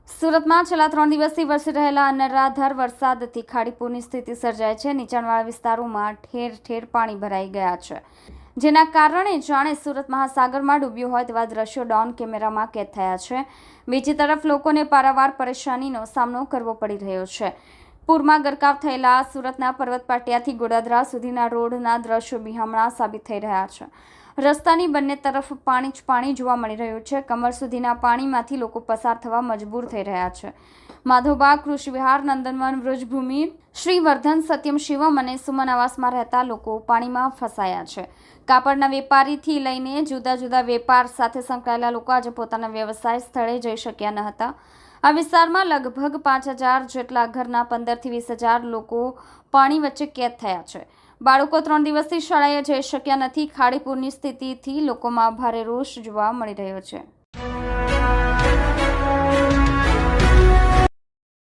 સુરતમાં છેલ્લા 3 દિવસથી વરસી રહેલા અનરાધાર વરસાદથી ખાડીપુરની સ્થિતિ સર્જાઈ છે। નીચાણવાળા વિસ્તારોમાં ઠેર ઠેર પાણી ભરાઈ ગયા છે, જેના કારણે જાણે સુરત મહાસાગરમાં ડૂબ્યું હોય તેવા દ્રશ્યો ડ્રોન કેમેરામાં કેદ થયા છે। બીજી તરફ લોકોને પારાવાર પરેશાનીનો સામનો કરવો પડી રહ્યો છે। પૂરમાં ગરકાવ થયેલા સુરતના પર્વત પાટિયાથી ગોડાદરા સુધીના રોડના દ્રશ્યો બિહામણા સાબિત થઈ રહ્યા છે। રસ્તાની બંને તરફ પાણી જ પાણી જોવા મળી રહ્યું છે। કમર સુધીના પાણીમાંથી લોકો પસાર થવા મજબૂર થઈ રહ્યા છે। માધવબાગ, કૃષિ વિહાર, નંદનવન, વૃજભૂમિ, શ્રીવર્ધન, સત્યમ શિવમ અને સુમન આવાસમાં રહેતા લોકો પાણીમાં ફસાયા છે। કાપડના વેપારીથી લઈને જુદા જુદા વેપાર સાથે સંકળાયેલા લોકો આજે પોતાના વ્યવસાય સ્થળે જઈ શક્યા ન હતા। આ વિસ્તારમાં લગભગ 5000 જેટલા ઘરના 15 થી 20,000 લોકો પાણી વચ્ચે કેદ થયા છે। બાળકો 3 દિવસથી શાળાએ જઈ શક્યા નથી। ખાડીપુરની સ્થિતિથી લોકોમાં ભારે રોષ જોવા મળી રહ્યો છે।